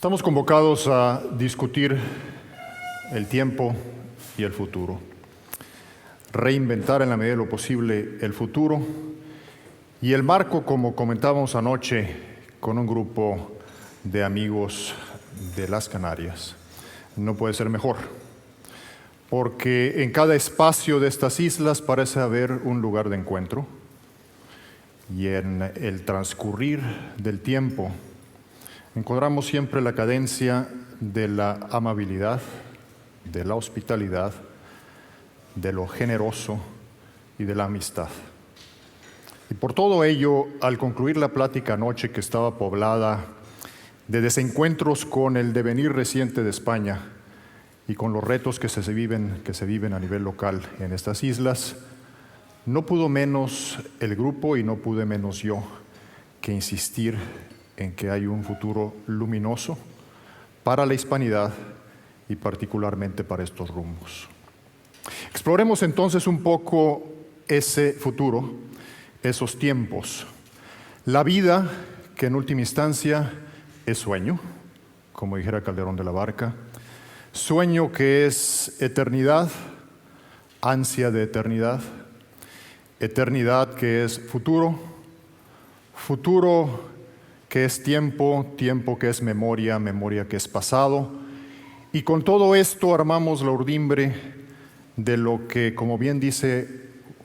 Estamos convocados a discutir el tiempo y el futuro, reinventar en la medida de lo posible el futuro y el marco, como comentábamos anoche con un grupo de amigos de las Canarias, no puede ser mejor, porque en cada espacio de estas islas parece haber un lugar de encuentro y en el transcurrir del tiempo encontramos siempre la cadencia de la amabilidad, de la hospitalidad, de lo generoso y de la amistad. Y por todo ello, al concluir la plática anoche, que estaba poblada de desencuentros con el devenir reciente de España y con los retos que se viven a nivel local en estas islas, no pudo menos el grupo y no pude menos yo que insistir en que hay un futuro luminoso para la hispanidad y particularmente para estos rumbos. Exploremos entonces un poco ese futuro, esos tiempos. La vida, que en última instancia es sueño, como dijera Calderón de la Barca, sueño que es eternidad, ansia de eternidad, eternidad que es futuro, futuro que es tiempo, tiempo que es memoria, memoria que es pasado. Y con todo esto armamos la urdimbre de lo que, como bien dice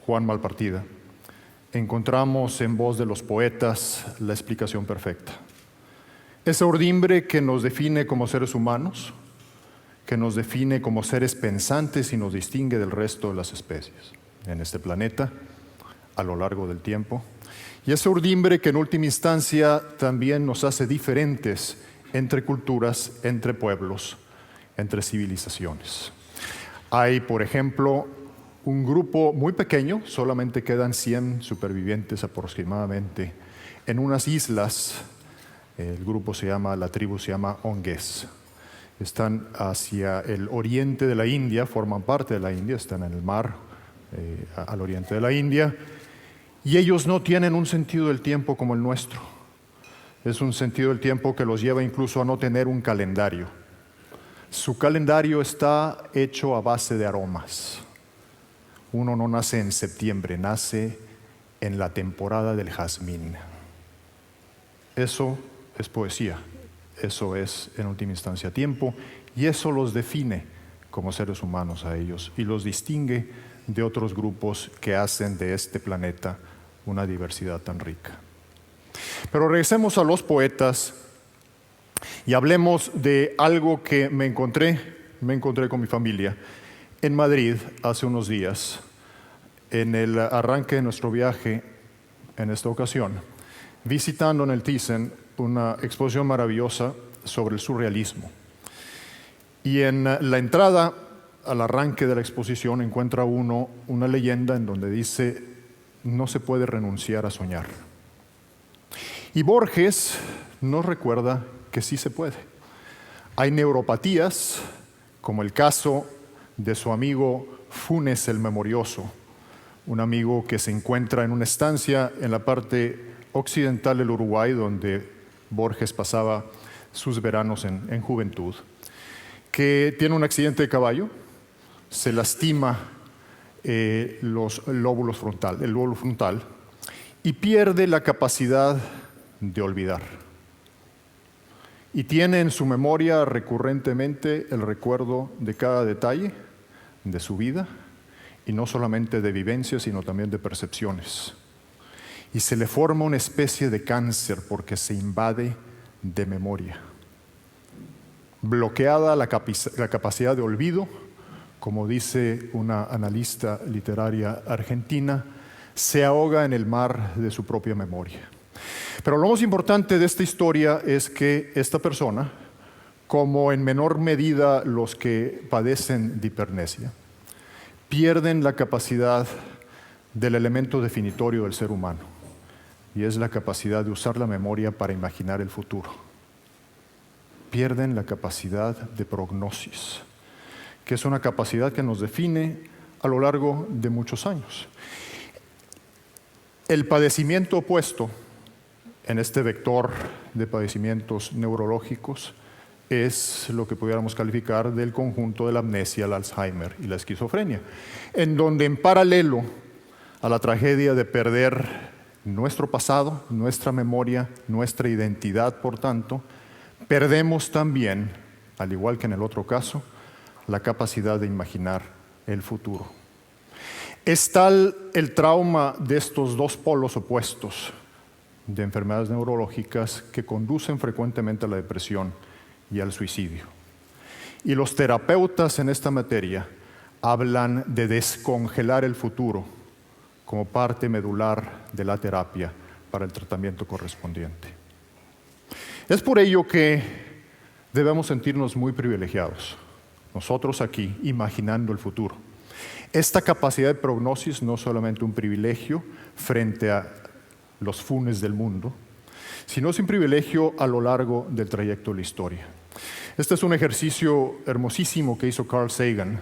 Juan Malpartida, encontramos en voz de los poetas la explicación perfecta. Esa urdimbre que nos define como seres humanos, que nos define como seres pensantes y nos distingue del resto de las especies en este planeta a lo largo del tiempo. Y esa urdimbre que en última instancia también nos hace diferentes entre culturas, entre pueblos, entre civilizaciones. Hay, por ejemplo, un grupo muy pequeño, solamente quedan 100 supervivientes aproximadamente, en unas islas. El grupo la tribu se llama Ongués. Están hacia el oriente de la India, forman parte de la India, están en el mar al oriente de la India. Y ellos no tienen un sentido del tiempo como el nuestro. Es un sentido del tiempo que los lleva incluso a no tener un calendario. Su calendario está hecho a base de aromas. Uno no nace en septiembre, nace en la temporada del jazmín. Eso es poesía, eso es en última instancia tiempo, y eso los define como seres humanos a ellos y los distingue de otros grupos que hacen de este planeta una diversidad tan rica. Pero regresemos a los poetas y hablemos de algo que me encontré con mi familia en Madrid hace unos días, en el arranque de nuestro viaje en esta ocasión, visitando en el Thyssen una exposición maravillosa sobre el surrealismo. Y en la entrada al arranque de la exposición encuentra uno una leyenda en donde dice: no se puede renunciar a soñar. Y Borges nos recuerda que sí se puede. Hay neuropatías, como el caso de su amigo Funes el Memorioso, un amigo que se encuentra en una estancia en la parte occidental del Uruguay, donde Borges pasaba sus veranos en juventud, que tiene un accidente de caballo, se lastima el lóbulo frontal y pierde la capacidad de olvidar. Y tiene en su memoria recurrentemente el recuerdo de cada detalle de su vida, y no solamente de vivencias, sino también de percepciones. Y se le forma una especie de cáncer porque se invade de memoria. Bloqueada la capacidad de olvido, como dice una analista literaria argentina, se ahoga en el mar de su propia memoria. Pero lo más importante de esta historia es que esta persona, como en menor medida los que padecen de hipernesia, pierden la capacidad del elemento definitorio del ser humano, y es la capacidad de usar la memoria para imaginar el futuro. Pierden la capacidad de prognosis, que es una capacidad que nos define a lo largo de muchos años. El padecimiento opuesto en este vector de padecimientos neurológicos es lo que pudiéramos calificar del conjunto de la amnesia, el Alzheimer y la esquizofrenia, en donde en paralelo a la tragedia de perder nuestro pasado, nuestra memoria, nuestra identidad, por tanto, perdemos también, al igual que en el otro caso, la capacidad de imaginar el futuro. Es tal el trauma de estos dos polos opuestos de enfermedades neurológicas que conducen frecuentemente a la depresión y al suicidio. Y los terapeutas en esta materia hablan de descongelar el futuro como parte medular de la terapia para el tratamiento correspondiente. Es por ello que debemos sentirnos muy privilegiados, nosotros aquí, imaginando el futuro. Esta capacidad de prognosis no es solamente un privilegio frente a los funes del mundo, sino es un privilegio a lo largo del trayecto de la historia. Este es un ejercicio hermosísimo que hizo Carl Sagan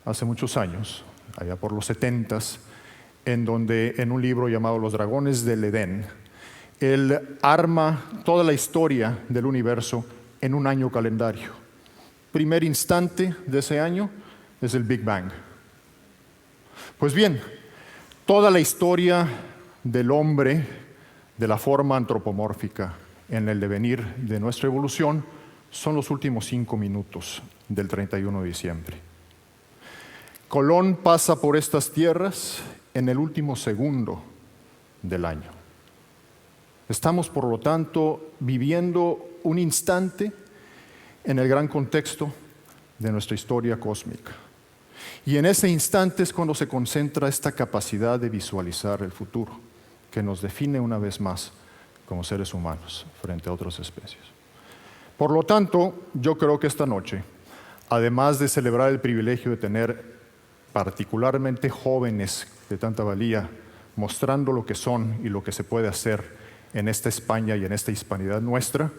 hace muchos años, allá por los 70s, en donde en un libro llamado Los Dragones del Edén, él arma toda la historia del universo en un año calendario. Primer instante de ese año es el Big Bang. Pues bien, toda la historia del hombre, de la forma antropomórfica en el devenir de nuestra evolución, son los últimos 5 minutos del 31 de diciembre. Colón pasa por estas tierras en el último segundo del año. Estamos, por lo tanto, viviendo un instante en el gran contexto de nuestra historia cósmica. Y en ese instante es cuando se concentra esta capacidad de visualizar el futuro, que nos define una vez más como seres humanos frente a otras especies. Por lo tanto, yo creo que esta noche, además de celebrar el privilegio de tener particularmente jóvenes de tanta valía, mostrando lo que son y lo que se puede hacer en esta España y en esta hispanidad nuestra,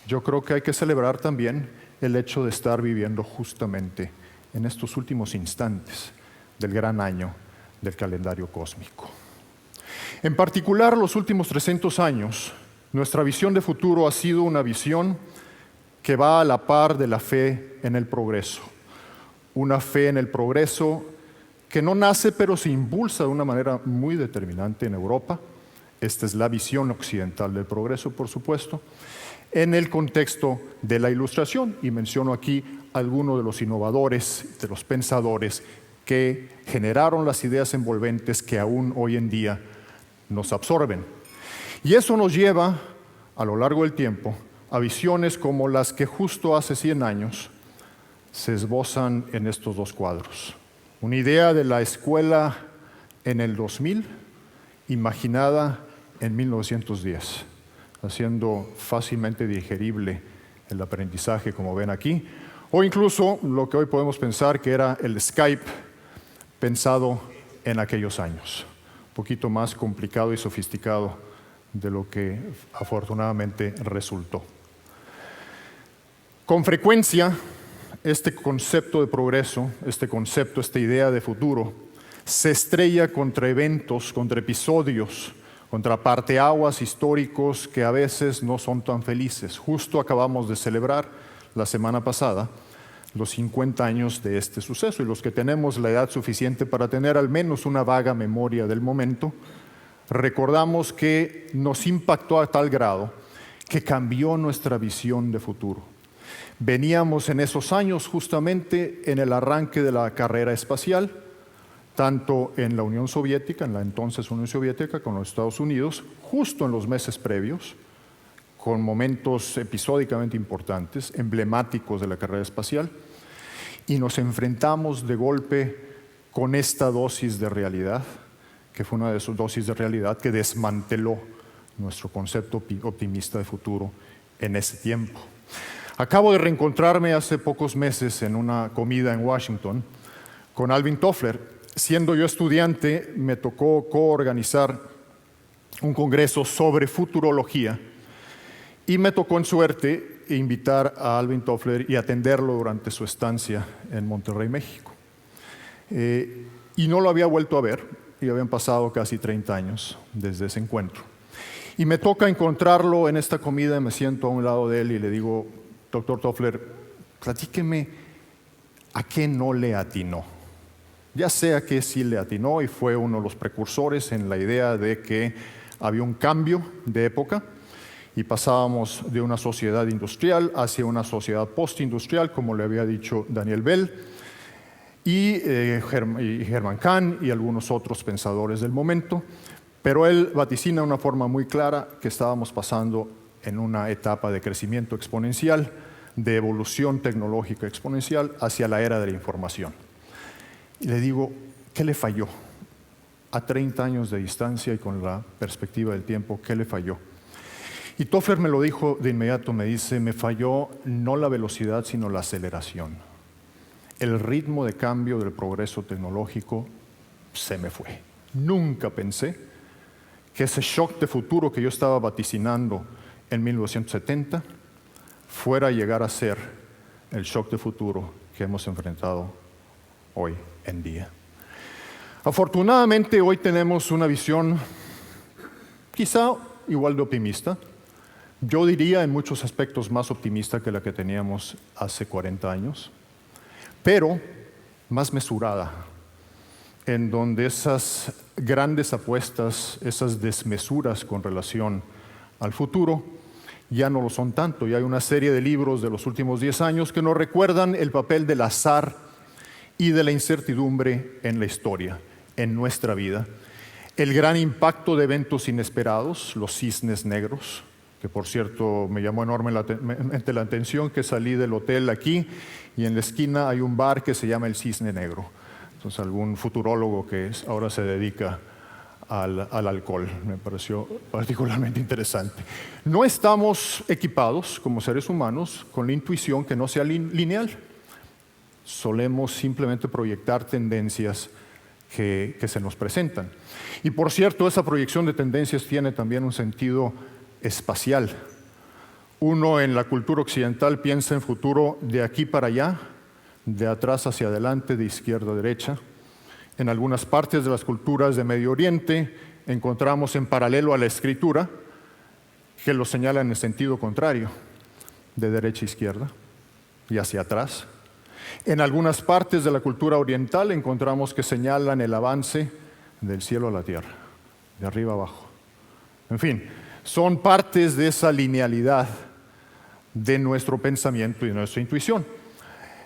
yo creo que hay que celebrar también el hecho de estar viviendo justamente en estos últimos instantes del gran año del calendario cósmico. En particular, los últimos 300 años, nuestra visión de futuro ha sido una visión que va a la par de la fe en el progreso. Una fe en el progreso que no nace, pero se impulsa de una manera muy determinante en Europa. Esta es la visión occidental del progreso, por supuesto, en el contexto de la Ilustración. Y menciono aquí algunos de los innovadores, de los pensadores que generaron las ideas envolventes que aún hoy en día nos absorben. Y eso nos lleva, a lo largo del tiempo, a visiones como las que justo hace 100 años se esbozan en estos dos cuadros. Una idea de la escuela en el 2000, imaginada en 1910, haciendo fácilmente digerible el aprendizaje, como ven aquí, o incluso lo que hoy podemos pensar que era el Skype pensado en aquellos años, un poquito más complicado y sofisticado de lo que afortunadamente resultó. Con frecuencia, este concepto de progreso, esta idea de futuro, se estrella contra eventos, contra episodios, contra parteaguas históricos que a veces no son tan felices. Justo acabamos de celebrar la semana pasada los 50 años de este suceso, y los que tenemos la edad suficiente para tener al menos una vaga memoria del momento, recordamos que nos impactó a tal grado que cambió nuestra visión de futuro. Veníamos en esos años justamente en el arranque de la carrera espacial, tanto en la Unión Soviética, en la entonces Unión Soviética, como en los Estados Unidos, justo en los meses previos, con momentos episódicamente importantes, emblemáticos de la carrera espacial, y nos enfrentamos de golpe con esta dosis de realidad, que fue una de esas dosis de realidad que desmanteló nuestro concepto optimista de futuro en ese tiempo. Acabo de reencontrarme hace pocos meses en una comida en Washington con Alvin Toffler. Siendo yo estudiante, me tocó coorganizar un congreso sobre futurología y me tocó en suerte invitar a Alvin Toffler y atenderlo durante su estancia en Monterrey, México. Y no lo había vuelto a ver, y habían pasado casi 30 años desde ese encuentro. Y me toca encontrarlo en esta comida, me siento a un lado de él y le digo: doctor Toffler, platíqueme a qué no le atinó. Ya sea que sí le atinó y fue uno de los precursores en la idea de que había un cambio de época y pasábamos de una sociedad industrial hacia una sociedad postindustrial, como le había dicho Daniel Bell, y Herman Kahn y algunos otros pensadores del momento, pero él vaticina de una forma muy clara que estábamos pasando en una etapa de crecimiento exponencial, de evolución tecnológica exponencial hacia la era de la información. Y le digo, ¿qué le falló? A 30 años de distancia y con la perspectiva del tiempo, ¿qué le falló? Y Toffler me lo dijo de inmediato, me dice, me falló no la velocidad, sino la aceleración. El ritmo de cambio del progreso tecnológico se me fue. Nunca pensé que ese shock de futuro que yo estaba vaticinando en 1970 fuera a llegar a ser el shock de futuro que hemos enfrentado hoy en día. Afortunadamente hoy tenemos una visión quizá igual de optimista. Yo diría en muchos aspectos más optimista que la que teníamos hace 40 años, pero más mesurada, en donde esas grandes apuestas, esas desmesuras con relación al futuro, ya no lo son tanto. Y hay una serie de libros de los últimos 10 años que nos recuerdan el papel del azar y de la incertidumbre en la historia, en nuestra vida. El gran impacto de eventos inesperados, los cisnes negros, que por cierto me llamó enormemente la atención que salí del hotel aquí y en la esquina hay un bar que se llama el Cisne Negro. Entonces algún futurólogo que ahora se dedica al alcohol, me pareció particularmente interesante. No estamos equipados como seres humanos con la intuición que no sea lineal. Solemos simplemente proyectar tendencias que se nos presentan. Y por cierto, esa proyección de tendencias tiene también un sentido espacial. Uno en la cultura occidental piensa en futuro de aquí para allá, de atrás hacia adelante, de izquierda a derecha. En algunas partes de las culturas de Medio Oriente encontramos en paralelo a la escritura que lo señalan en el sentido contrario, de derecha a izquierda y hacia atrás. En algunas partes de la cultura oriental encontramos que señalan el avance del cielo a la tierra, de arriba a abajo. En fin, son partes de esa linealidad de nuestro pensamiento y de nuestra intuición.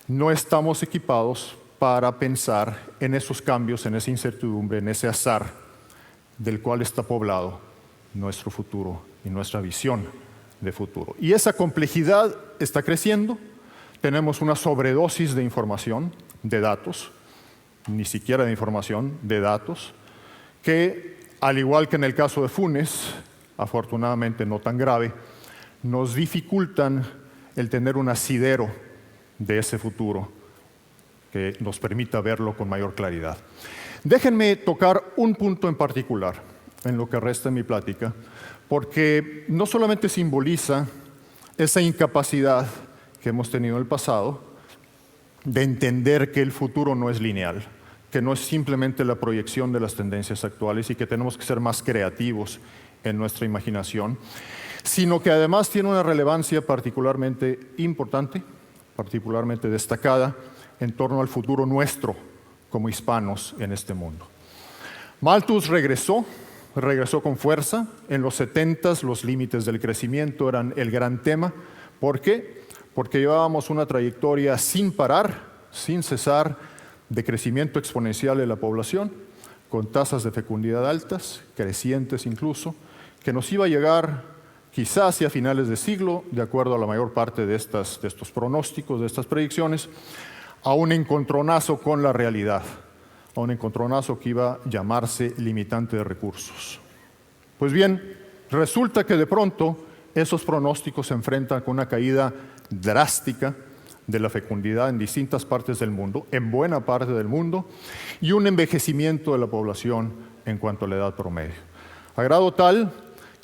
No estamos equipados para pensar en esos cambios, en esa incertidumbre, en ese azar del cual está poblado nuestro futuro y nuestra visión de futuro. Y esa complejidad está creciendo. Tenemos una sobredosis de información, de datos, ni siquiera de información, de datos, que, al igual que en el caso de Funes, afortunadamente no tan grave, nos dificultan el tener un asidero de ese futuro que nos permita verlo con mayor claridad. Déjenme tocar un punto en particular en lo que resta de mi plática, porque no solamente simboliza esa incapacidad que hemos tenido en el pasado de entender que el futuro no es lineal, que no es simplemente la proyección de las tendencias actuales y que tenemos que ser más creativos en nuestra imaginación, sino que además tiene una relevancia particularmente importante, particularmente destacada, en torno al futuro nuestro como hispanos en este mundo. Malthus regresó con fuerza. En los 70s los límites del crecimiento eran el gran tema. ¿Por qué? Porque llevábamos una trayectoria sin parar, sin cesar, de crecimiento exponencial de la población, con tasas de fecundidad altas, crecientes incluso, que nos iba a llegar quizás hacia finales de siglo, de acuerdo a la mayor parte de estos pronósticos, de estas predicciones, a un encontronazo con la realidad, a un encontronazo que iba a llamarse limitante de recursos. Pues bien, resulta que de pronto esos pronósticos se enfrentan con una caída drástica de la fecundidad en distintas partes del mundo, en buena parte del mundo, y un envejecimiento de la población en cuanto a la edad promedio. A grado tal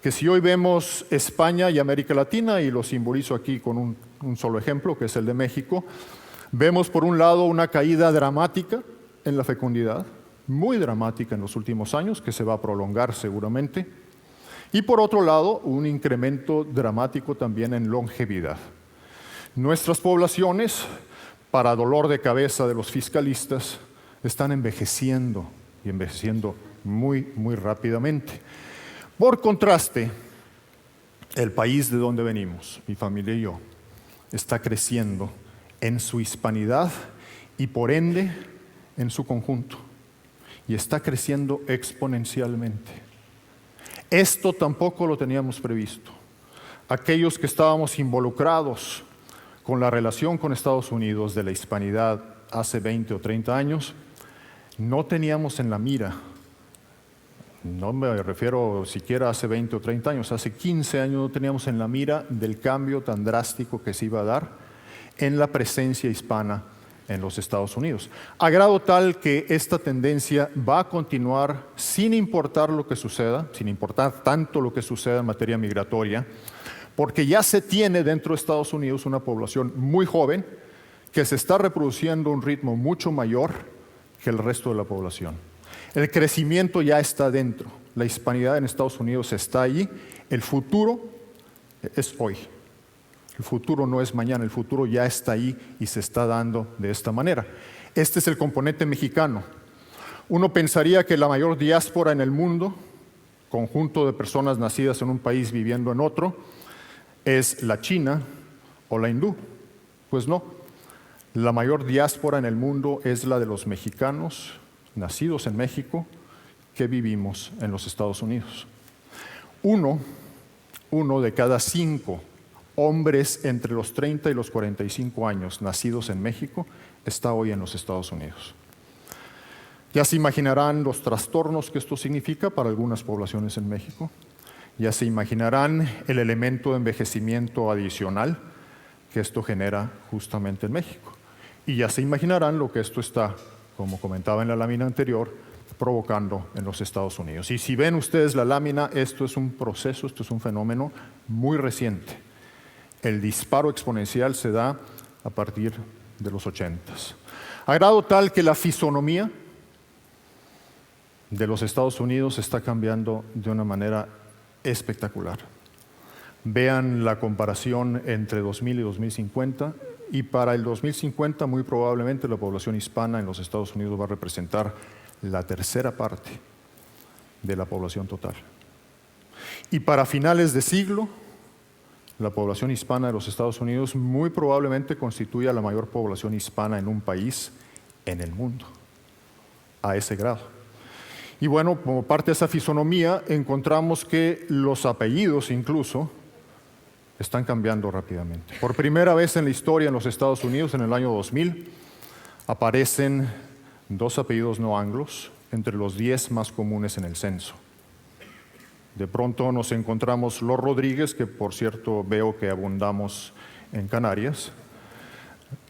que si hoy vemos España y América Latina, y lo simbolizo aquí con un solo ejemplo, que es el de México, vemos por un lado una caída dramática en la fecundidad, muy dramática en los últimos años, que se va a prolongar seguramente, y por otro lado un incremento dramático también en longevidad. Nuestras poblaciones, para dolor de cabeza de los fiscalistas, están envejeciendo y envejeciendo muy, muy rápidamente. Por contraste, el país de donde venimos, mi familia y yo, está creciendo en su hispanidad y por ende en su conjunto. Y está creciendo exponencialmente. Esto tampoco lo teníamos previsto. Aquellos que estábamos involucrados con la relación con Estados Unidos de la hispanidad hace 20 o 30 años, no teníamos en la mira, no me refiero siquiera hace 20 o 30 años, hace 15 años no teníamos en la mira del cambio tan drástico que se iba a dar en la presencia hispana en los Estados Unidos. A grado tal que esta tendencia va a continuar sin importar lo que suceda, sin importar tanto lo que suceda en materia migratoria, porque ya se tiene dentro de Estados Unidos una población muy joven que se está reproduciendo a un ritmo mucho mayor que el resto de la población. El crecimiento ya está dentro, la hispanidad en Estados Unidos está allí, el futuro es hoy. El futuro no es mañana, el futuro ya está ahí y se está dando de esta manera. Este es el componente mexicano. Uno pensaría que la mayor diáspora en el mundo, conjunto de personas nacidas en un país viviendo en otro, es la china o la hindú. Pues no, la mayor diáspora en el mundo es la de los mexicanos nacidos en México que vivimos en los Estados Unidos. Uno de cada 5 hombres entre los 30 y los 45 años nacidos en México está hoy en los Estados Unidos. Ya se imaginarán los trastornos que esto significa para algunas poblaciones en México. Ya se imaginarán el elemento de envejecimiento adicional que esto genera justamente en México. Y ya se imaginarán lo que esto está, como comentaba en la lámina anterior, provocando en los Estados Unidos. Y si ven ustedes la lámina, esto es un proceso, esto es un fenómeno muy reciente. El disparo exponencial se da a partir de los 80s. A grado tal que la fisonomía de los Estados Unidos está cambiando de una manera espectacular. Vean la comparación entre 2000 y 2050 y para el 2050 muy probablemente la población hispana en los Estados Unidos va a representar la tercera parte de la población total. Y para finales de siglo, la población hispana de los Estados Unidos muy probablemente constituya la mayor población hispana en un país en el mundo, a ese grado. Y bueno, como parte de esa fisonomía, encontramos que los apellidos incluso están cambiando rápidamente. Por primera vez en la historia en los Estados Unidos, en el año 2000, aparecen 2 apellidos no anglos entre los 10 más comunes en el censo. De pronto nos encontramos los Rodríguez, que por cierto veo que abundamos en Canarias,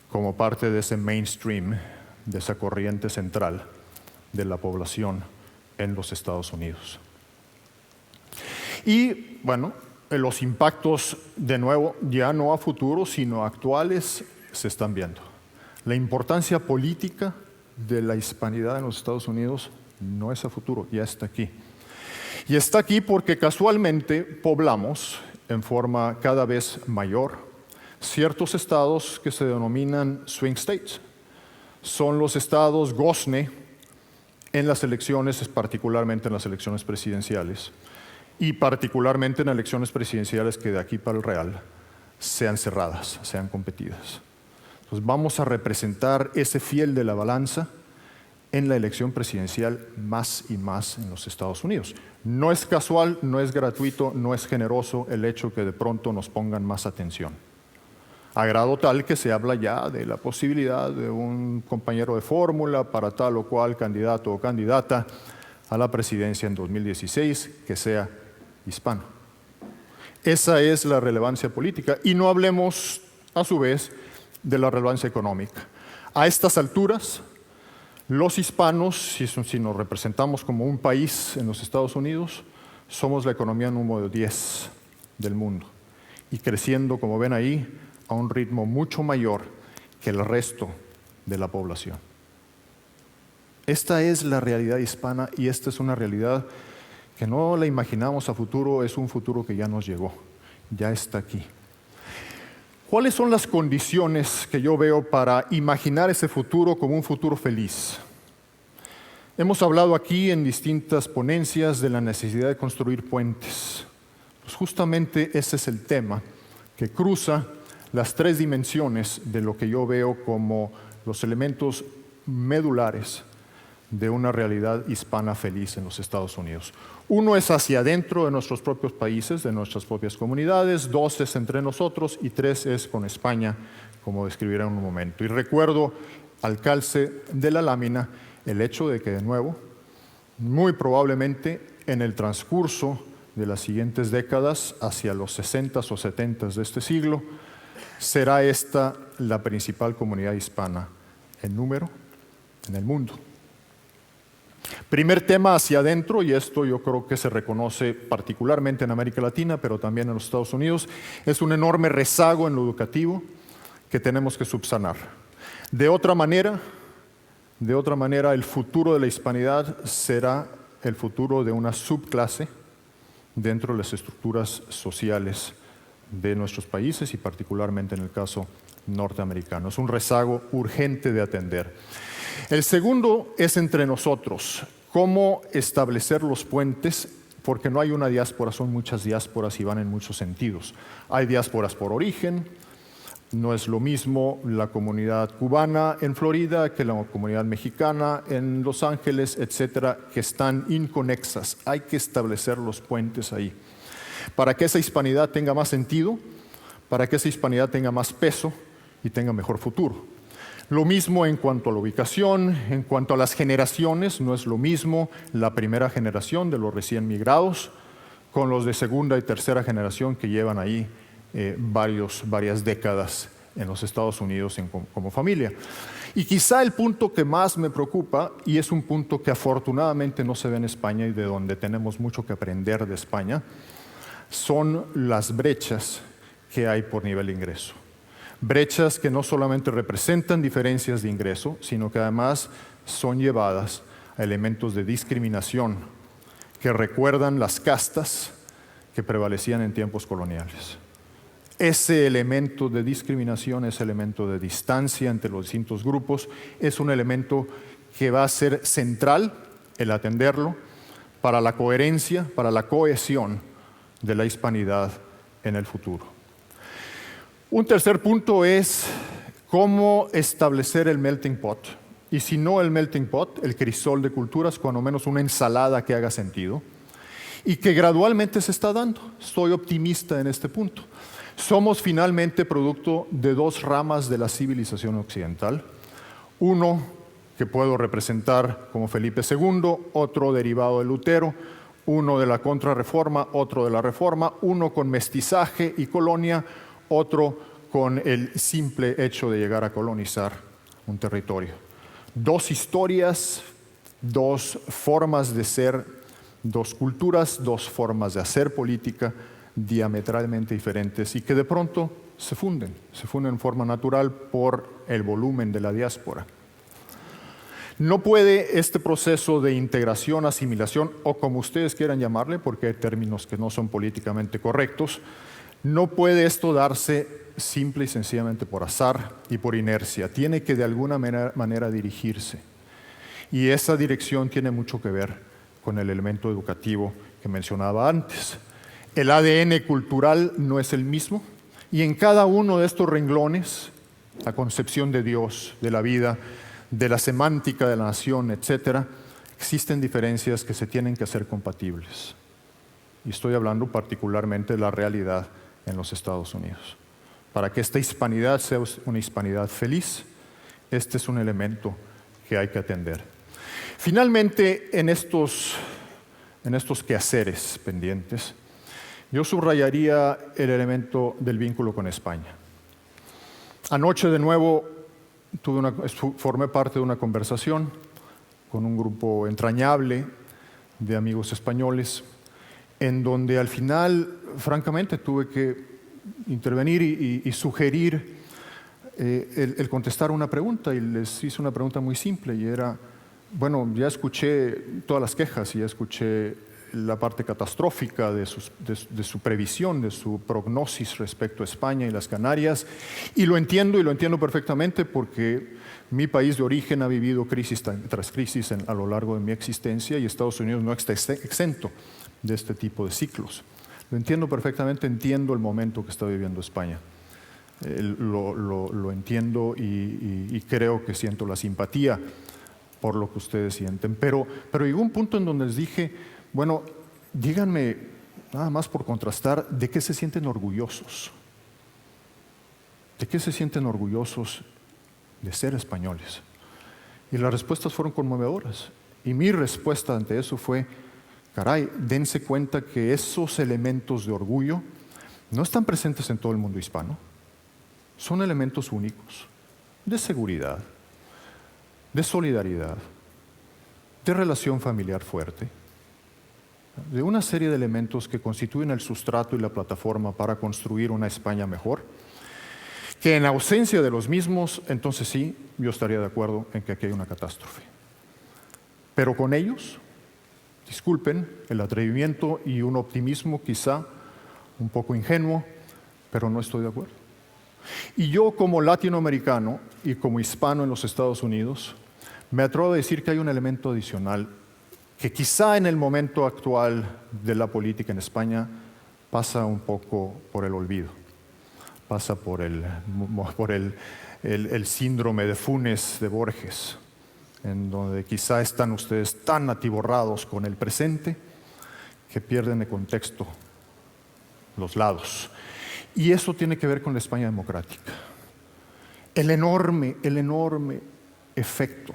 como parte de ese mainstream, de esa corriente central de la población en los Estados Unidos. Y bueno, los impactos, de nuevo, ya no a futuro, sino actuales, se están viendo. La importancia política de la hispanidad en los Estados Unidos no es a futuro, ya está aquí. Y está aquí porque casualmente poblamos en forma cada vez mayor ciertos estados que se denominan swing states. Son los estados gozne en las elecciones, particularmente en las elecciones presidenciales, y particularmente en elecciones presidenciales que de aquí para el Real sean cerradas, sean competidas. Entonces vamos a representar ese fiel de la balanza en la elección presidencial más y más en los Estados Unidos. No es casual, no es gratuito, no es generoso el hecho que de pronto nos pongan más atención. A grado tal que se habla ya de la posibilidad de un compañero de fórmula para tal o cual candidato o candidata a la presidencia en 2016 que sea hispano. Esa es la relevancia política. Y no hablemos, a su vez, de la relevancia económica. A estas alturas, los hispanos, si nos representamos como un país en los Estados Unidos, somos la economía número 10 del mundo y creciendo, como ven ahí, a un ritmo mucho mayor que el resto de la población. Esta es la realidad hispana y esta es una realidad que no la imaginamos a futuro, es un futuro que ya nos llegó, ya está aquí. ¿Cuáles son las condiciones que yo veo para imaginar ese futuro como un futuro feliz? Hemos hablado aquí en distintas ponencias de la necesidad de construir puentes. Pues justamente ese es el tema que cruza las tres dimensiones de lo que yo veo como los elementos medulares de una realidad hispana feliz en los Estados Unidos. Uno es hacia adentro de nuestros propios países, de nuestras propias comunidades, dos es entre nosotros y tres es con España, como describiré en un momento. Y recuerdo al calce de la lámina el hecho de que, de nuevo, muy probablemente en el transcurso de las siguientes décadas, hacia los 60s o 70s de este siglo, será esta la principal comunidad hispana en número en el mundo. Primer tema hacia adentro, y esto yo creo que se reconoce particularmente en América Latina, pero también en los Estados Unidos, es un enorme rezago en lo educativo que tenemos que subsanar. De otra manera, el futuro de la hispanidad será el futuro de una subclase dentro de las estructuras sociales de nuestros países y particularmente en el caso norteamericano. Es un rezago urgente de atender. El segundo es entre nosotros, cómo establecer los puentes, porque no hay una diáspora, son muchas diásporas y van en muchos sentidos. Hay diásporas por origen, no es lo mismo la comunidad cubana en Florida que la comunidad mexicana en Los Ángeles, etcétera, que están inconexas. Hay que establecer los puentes ahí. Para que esa hispanidad tenga más sentido, para que esa hispanidad tenga más peso y tenga mejor futuro. Lo mismo en cuanto a la ubicación, en cuanto a las generaciones, no es lo mismo la primera generación de los recién migrados con los de segunda y tercera generación que llevan ahí varias décadas en los Estados Unidos como familia. Y quizá el punto que más me preocupa, y es un punto que afortunadamente no se ve en España y de donde tenemos mucho que aprender de España, son las brechas que hay por nivel de ingreso. Brechas que no solamente representan diferencias de ingreso, sino que además son llevadas a elementos de discriminación que recuerdan las castas que prevalecían en tiempos coloniales. Ese elemento de discriminación, ese elemento de distancia entre los distintos grupos, es un elemento que va a ser central el atenderlo para la coherencia, para la cohesión de la hispanidad en el futuro. Un tercer punto es cómo establecer el melting pot. Y si no el melting pot, el crisol de culturas, cuando menos una ensalada que haga sentido y que gradualmente se está dando. Estoy optimista en este punto. Somos finalmente producto de dos ramas de la civilización occidental. Uno que puedo representar como Felipe II, otro derivado de Lutero, uno de la Contrarreforma, otro de la Reforma, uno con mestizaje y colonia, otro con el simple hecho de llegar a colonizar un territorio. Dos historias, dos formas de ser, dos culturas, dos formas de hacer política diametralmente diferentes y que de pronto se funden en forma natural por el volumen de la diáspora. No puede este proceso de integración, asimilación, o como ustedes quieran llamarle, porque hay términos que no son políticamente correctos, no puede esto darse simple y sencillamente por azar y por inercia. Tiene que de alguna manera dirigirse. Y esa dirección tiene mucho que ver con el elemento educativo que mencionaba antes. El ADN cultural no es el mismo y en cada uno de estos renglones, la concepción de Dios, de la vida, de la semántica de la nación, etcétera, existen diferencias que se tienen que hacer compatibles. Y estoy hablando particularmente de la realidad en los Estados Unidos. Para que esta hispanidad sea una hispanidad feliz, este es un elemento que hay que atender. Finalmente, en estos quehaceres pendientes, yo subrayaría el elemento del vínculo con España. Anoche, de nuevo, formé parte de una conversación con un grupo entrañable de amigos españoles, en donde al final, francamente, tuve que intervenir y sugerir el contestar una pregunta, y les hice una pregunta muy simple, y era, bueno, ya escuché todas las quejas y ya escuché la parte catastrófica de su previsión, de su prognosis respecto a España y las Canarias. Y lo entiendo perfectamente porque mi país de origen ha vivido crisis tras crisis a lo largo de mi existencia y Estados Unidos no está exento de este tipo de ciclos. Lo entiendo perfectamente, entiendo el momento que está viviendo España. Lo entiendo y creo que siento la simpatía por lo que ustedes sienten. Pero llegó un punto en donde les dije, bueno, díganme, nada más por contrastar, ¿de qué se sienten orgullosos? ¿De qué se sienten orgullosos de ser españoles? Y las respuestas fueron conmovedoras. Y mi respuesta ante eso fue, caray, dense cuenta que esos elementos de orgullo no están presentes en todo el mundo hispano. Son elementos únicos de seguridad, de solidaridad, de relación familiar fuerte, de una serie de elementos que constituyen el sustrato y la plataforma para construir una España mejor, que en ausencia de los mismos, entonces sí, yo estaría de acuerdo en que aquí hay una catástrofe. Pero con ellos, disculpen el atrevimiento y un optimismo quizá un poco ingenuo, pero no estoy de acuerdo. Y yo como latinoamericano y como hispano en los Estados Unidos, me atrevo a decir que hay un elemento adicional que quizá en el momento actual de la política en España pasa un poco por el olvido, pasa por el síndrome de Funes de Borges, en donde quizá están ustedes tan atiborrados con el presente que pierden de contexto los lados. Y eso tiene que ver con la España democrática. El enorme efecto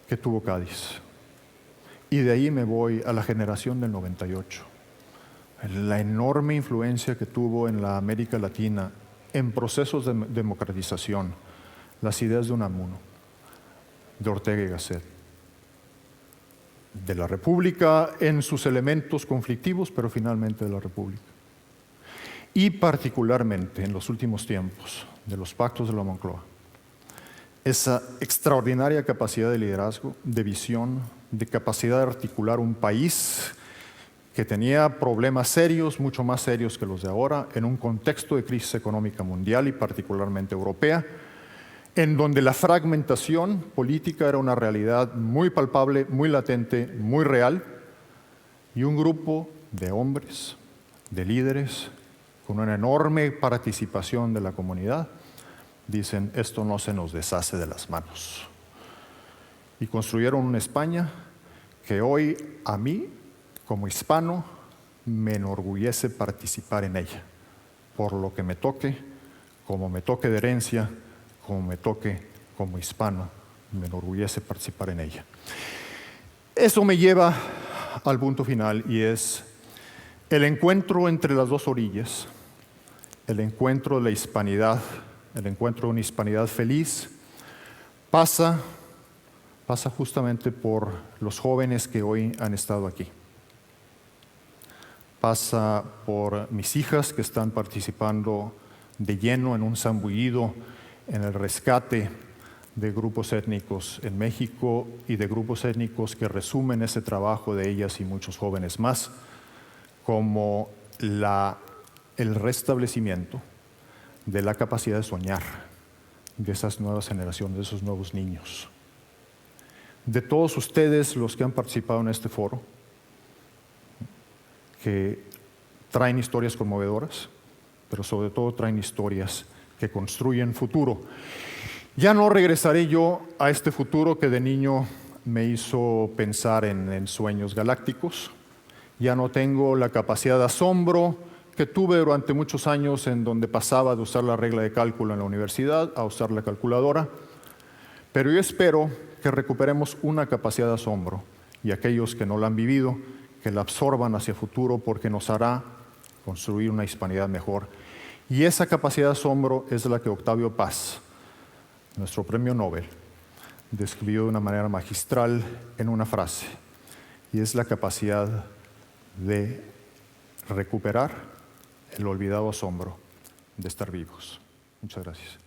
que tuvo Cádiz. Y de ahí me voy a la generación del 98. La enorme influencia que tuvo en la América Latina en procesos de democratización, las ideas de Unamuno, de Ortega y Gasset, de la República en sus elementos conflictivos, pero finalmente de la República. Y particularmente en los últimos tiempos de los pactos de la Moncloa, esa extraordinaria capacidad de liderazgo, de visión, de capacidad de articular un país que tenía problemas serios, mucho más serios que los de ahora, en un contexto de crisis económica mundial y particularmente europea, en donde la fragmentación política era una realidad muy palpable, muy latente, muy real, y un grupo de hombres, de líderes, con una enorme participación de la comunidad, dicen, esto no se nos deshace de las manos. Y construyeron una España que hoy a mí, como hispano, me enorgullece participar en ella, por lo que me toque, como me toque de herencia, como me toque como hispano, me enorgullece participar en ella. Eso me lleva al punto final y es el encuentro entre las dos orillas, el encuentro de la hispanidad, el encuentro de una hispanidad feliz, pasa justamente por los jóvenes que hoy han estado aquí. Pasa por mis hijas que están participando de lleno en un zambullido en el rescate de grupos étnicos en México y de grupos étnicos que resumen ese trabajo de ellas y muchos jóvenes más como el restablecimiento de la capacidad de soñar de esas nuevas generaciones, de esos nuevos niños. De todos ustedes, los que han participado en este foro, que traen historias conmovedoras, pero sobre todo traen historias que construyen futuro. Ya no regresaré yo a este futuro que de niño me hizo pensar en sueños galácticos. Ya no tengo la capacidad de asombro que tuve durante muchos años en donde pasaba de usar la regla de cálculo en la universidad a usar la calculadora. Pero yo espero que recuperemos una capacidad de asombro y aquellos que no la han vivido, que la absorban hacia futuro porque nos hará construir una hispanidad mejor. Y esa capacidad de asombro es la que Octavio Paz, nuestro premio Nobel, describió de una manera magistral en una frase, y es la capacidad de recuperar el olvidado asombro de estar vivos. Muchas gracias.